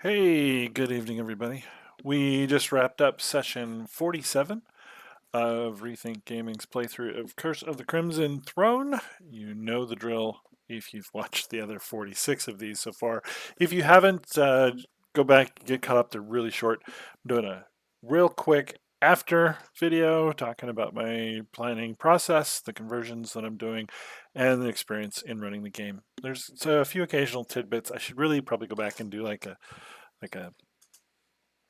Hey, good evening, everybody. We just wrapped up session 47 of Rethink Gaming's playthrough of Curse of the Crimson Throne. You know the drill if you've watched the other 46 of these so far. If you haven't, go back, get caught up. They're really short. I'm doing a real quick after video talking about my planning process, the conversions that I'm doing, and the experience in running the game. There's a few occasional tidbits. I should really probably go back and do like a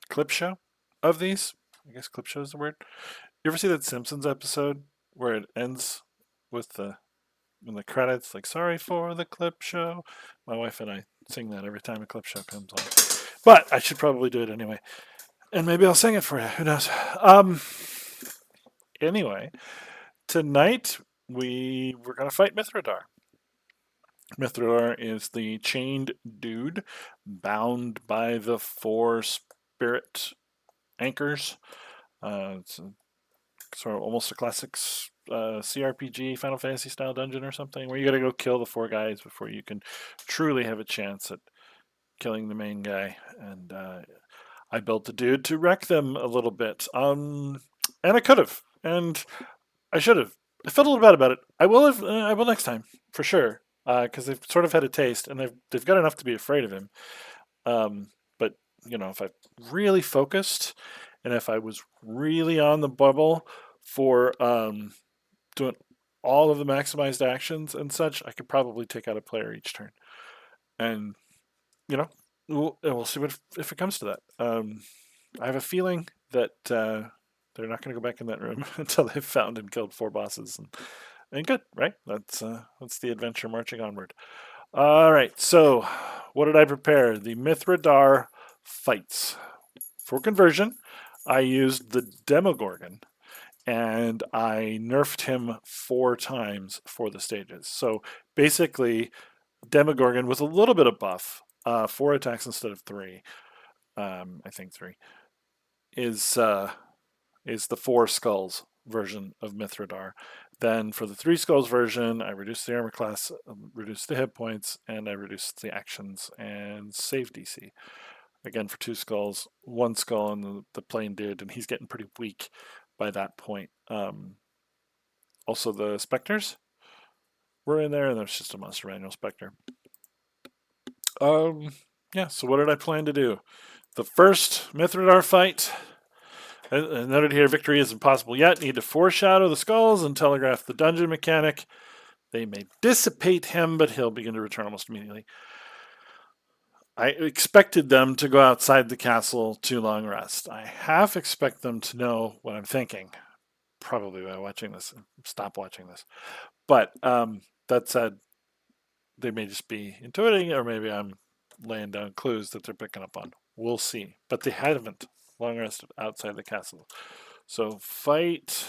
clip show of these. I guess clip show is the word. You ever see that Simpsons episode where it ends with the in the credits like "Sorry for the clip show"? My wife and I sing that every time a clip show comes on. But I should probably do it anyway, and maybe I'll sing it for you. Who knows? Um. Anyway, tonight we're gonna fight Mithradar. Mithradar is the chained dude bound by the four spirit anchors. It's sort of almost a classic CRPG Final Fantasy style dungeon or something where you got to go kill the four guys before you can truly have a chance at killing the main guy. And I built the dude to wreck them a little bit. And I could have, and I should have. I felt a little bad about it. I will have. I will next time for sure. Because they've sort of had a taste, and they've got enough to be afraid of him. But if I really focused, and if I was really on the bubble for doing all of the maximized actions and such, I could probably take out a player each turn. And we'll see what if it comes to that. I have a feeling that they're not going to go back in that room until they've found and killed four bosses. And good, right? That's the adventure marching onward. All right. So, what did I prepare? The Mithradar fights. For conversion, I used the Demogorgon, and I nerfed him 4 times for the stages. So basically, Demogorgon with a little bit of buff, 4 attacks instead of 3. I think 3 is is the 4 skulls version of Mithradar. Then for the 3 skulls version, I reduced the armor class, reduced the hit points, and I reduced the actions and save DC. Again, for 2 skulls, 1 skull on the plain dude, and he's getting pretty weak by that point. Also, the specters were in there, and there's just a monster manual specter. Yeah. So what did I plan to do? The first Mithradar fight. I noted here, victory is impossible yet. Need to foreshadow the skulls and telegraph the dungeon mechanic. They may dissipate him, but he'll begin to return almost immediately. I expected them to go outside the castle to long rest. I half expect them to know what I'm thinking, probably by watching this. Stop watching this. But that said, they may just be intuiting, or maybe I'm laying down clues that they're picking up on. We'll see. But they haven't long rested outside the castle. So fight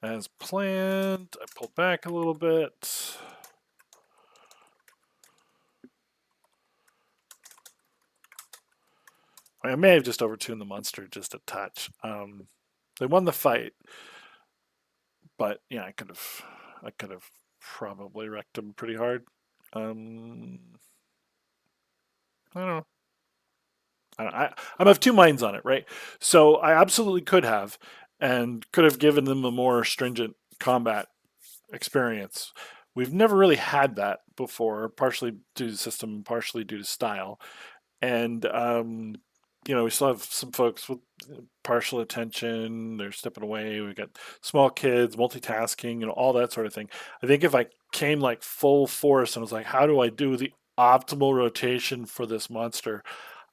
as planned. I pulled back a little bit. I may have just overtuned the monster just a touch. They won the fight, but yeah, I could have probably wrecked him pretty hard. I don't know. I'm of two minds on it, right? So I absolutely could have, and could have given them a more stringent combat experience. We've never really had that before, partially due to system, partially due to style, and we still have some folks with partial attention. They're stepping away. We've got small kids, multitasking, all that sort of thing. I think if I came like full force and was like, how do I do the optimal rotation for this monster?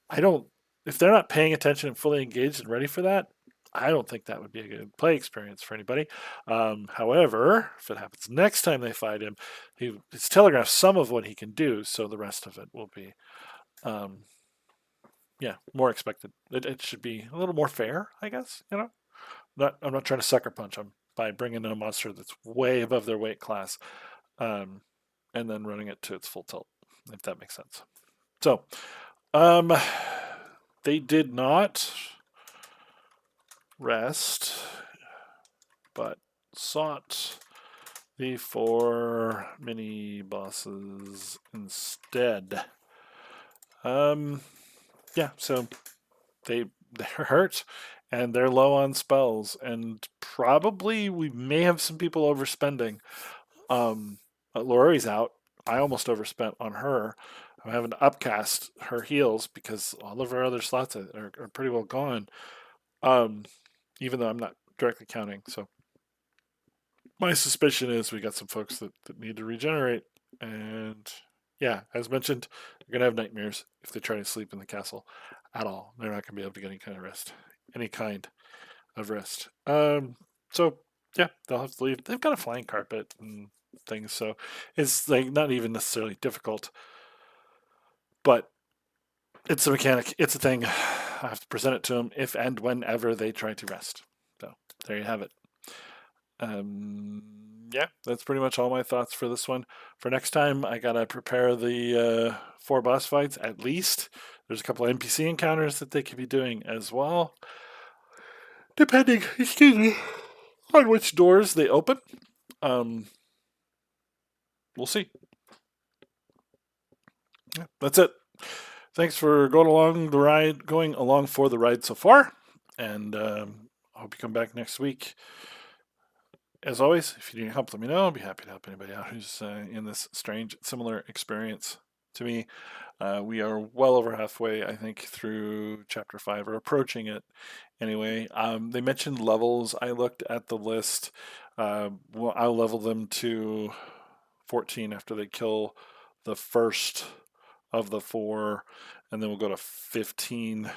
I don't, if they're not paying attention and fully engaged and ready for that, I don't think that would be a good play experience for anybody. However, if it happens next time they fight him, it's telegraphed some of what he can do, so the rest of it will be, yeah, more expected. It should be a little more fair, I guess. I'm not trying to sucker punch them by bringing in a monster that's way above their weight class, and then running it to its full tilt, if that makes sense. So, um, they did not rest, but sought the 4 mini bosses instead. yeah, so they're hurt and they're low on spells, and probably we may have some people overspending. Um, Lori's out. I almost overspent on her. I'm having to upcast her heals because all of our other slots are pretty well gone. Um, Even though I'm not directly counting. So my suspicion is we got some folks that need to regenerate. And yeah, as mentioned, they're going to have nightmares if they try to sleep in the castle at all. They're not going to be able to get any kind of rest. Any kind of rest. So yeah, they'll have to leave. They've got a flying carpet and things, so it's like not even necessarily difficult, but it's a mechanic. It's a thing. I have to present it to them if and whenever they try to rest. So there you have it. Um, yeah, that's pretty much all my thoughts for this one. For next time, I gotta prepare the 4 boss fights at least. There's a couple of NPC encounters that they could be doing as well, depending, excuse me, on which doors they open. Um, we'll see. Yeah, that's it. Thanks for going along for the ride so far, and I hope you come back next week. As always, if you need help, let me know. I'll be happy to help anybody out who's in this strange, similar experience to me. We are well over halfway, I think, through chapter 5, or approaching it anyway. They mentioned levels. I looked at the list. Well, I'll level them to 14 after they kill the first of the 4, and then we'll go to 15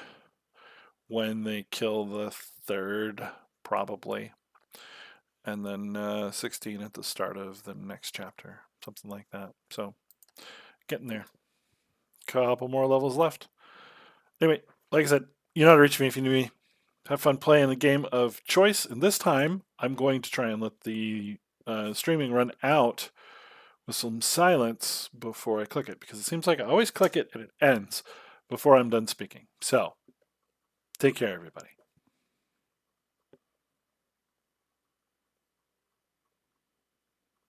when they kill the third, probably, and then 16 at the start of the next chapter, something like that. So getting there. Couple more levels left. Anyway, like I said, you know how to reach me if you need me. Have fun playing the game of choice, and this time I'm going to try and let the streaming run out with some silence before I click it, because it seems like I always click it and it ends before I'm done speaking. So take care, everybody.